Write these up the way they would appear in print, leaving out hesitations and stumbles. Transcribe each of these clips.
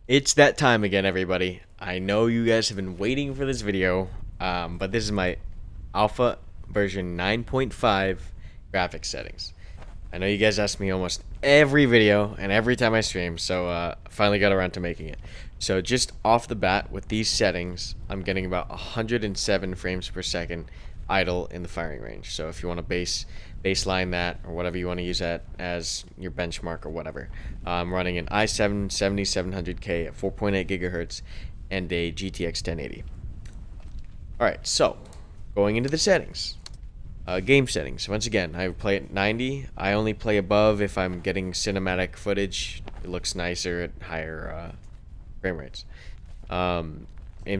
It's that time again, everybody. I know you guys have been waiting for this video, but this is my alpha version 9.5 graphics settings. I know you guys ask me almost every video and every time I stream, so finally got around to making it. So just off the bat with these settings, I'm getting about 107 frames per second idle in the firing range. So if you want to baseline that or whatever you want to use that as your benchmark or whatever, I'm running an i7 7700K at 4.8 gigahertz and a GTX 1080. Alright, so going into the settings. Game settings. Once again, I play at 90. I only play above if I'm getting cinematic footage. It looks nicer at higher frame rates. Aim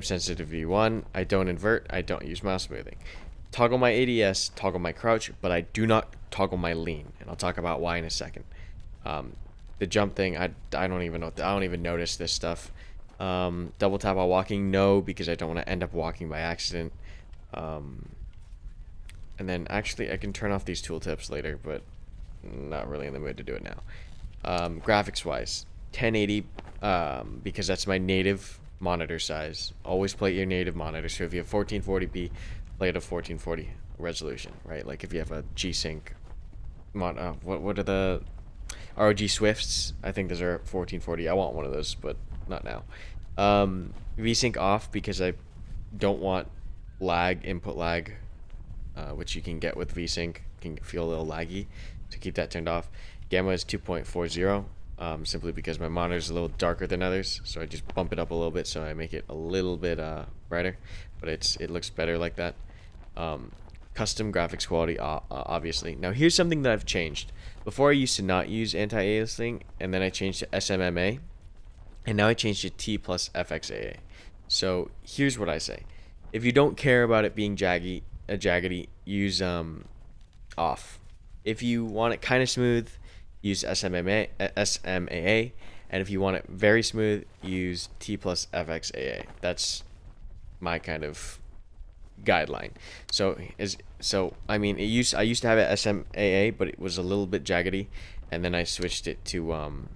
sensitivity 1. I don't invert. I don't use mouse smoothing. Toggle my ADS, toggle my crouch, but I do not toggle my lean, and I'll talk about why in a second. The jump thing, I don't even know. I don't even notice this stuff. Double tap while walking, no, because I don't want to end up walking by accident. And then actually I can turn off these tooltips later, but not really in the mood to do it now. Graphics wise, 1080, because that's my native monitor size. Always play your native monitor. So if you have 1440p, play at a 1440 resolution, right? Like if you have a G-Sync what are the ROG Swifts? I think those are 1440. I want one of those, but not now. V-Sync off because I don't want input lag, which you can get with V-Sync. Can feel a little laggy, so keep that turned off. Gamma is 2.40, simply because my monitor is a little darker than others, so I just bump it up a little bit so I make it a little bit brighter, but it looks better like that. Custom graphics quality, obviously. Now here's something that I've changed. Before I used to not use anti-aliasing, and then I changed to SMMA, and now I changed to T plus FXAA. So here's what I say: if you don't care about it being jaggedy, use off. If you want it kind of smooth, use SMMA, and if you want it very smooth, use T plus FXAA. That's my kind of guideline. So I mean, I used to have it SMAA, but it was a little bit jaggedy, and then I switched it to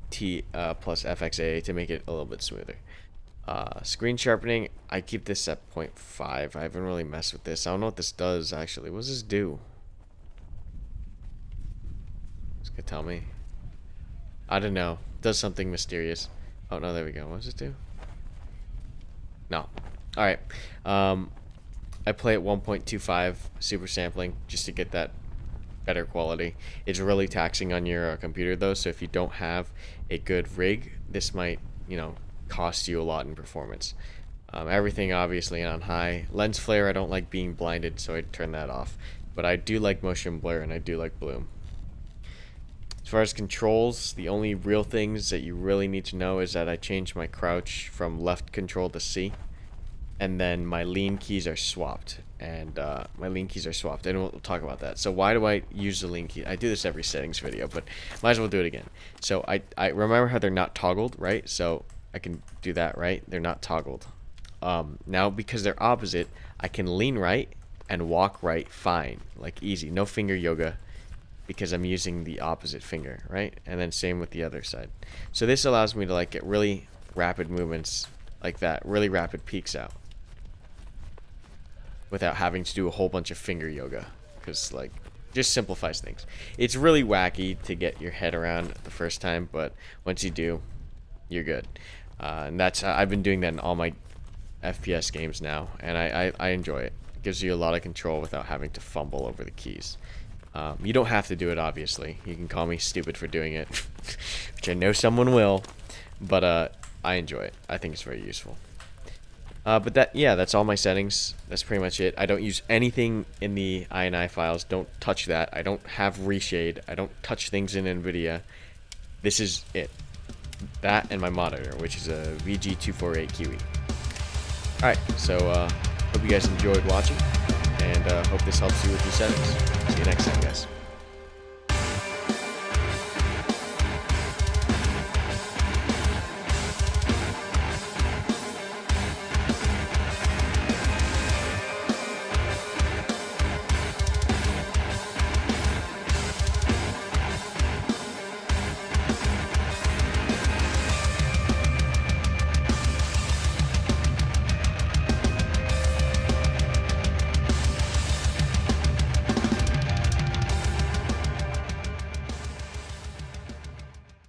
T plus FXAA to make it a little bit smoother. Screen sharpening, I keep this at 0.5. I haven't really messed with this. I don't know what this does actually. What does this do? This could tell me. I don't know. It does something mysterious. Oh no, there we go. What does it do? No. Alright. I play at 1.25 super sampling just to get that better quality. It's really taxing on your computer though, so if you don't have a good rig, this might, cost you a lot in performance. Everything obviously on high. Lens flare, I don't like being blinded, so I turn that off. But I do like motion blur and I do like bloom. As far as controls, the only real things that you really need to know is that I changed my crouch from left control to C, and then my lean keys are swapped. And we'll talk about that. So why do I use the lean key? I do this every settings video, but might as well do it again. So I remember how they're not toggled, right? So I can do that, right? They're not toggled. Now because they're opposite, I can lean right and walk right fine, like easy, no finger yoga, because I'm using the opposite finger, right? And then same with the other side. So this allows me to like get really rapid movements like that, really rapid peaks out, without having to do a whole bunch of finger yoga, because like just simplifies things. It's really wacky to get your head around the first time, but once you do, you're good. And that's I've been doing that in all my FPS games now, and I enjoy it. It gives you a lot of control without having to fumble over the keys. You don't have to do it, obviously. You can call me stupid for doing it, which I know someone will, but I enjoy it. I think it's very useful. But that's all my settings. That's pretty much it. I don't use anything in the INI files. Don't touch that. I don't have reshade. I don't touch things in NVIDIA. This is it. That and my monitor, which is a VG248QE. Alright, so hope you guys enjoyed watching, and hope this helps you with your settings. See you next time, guys.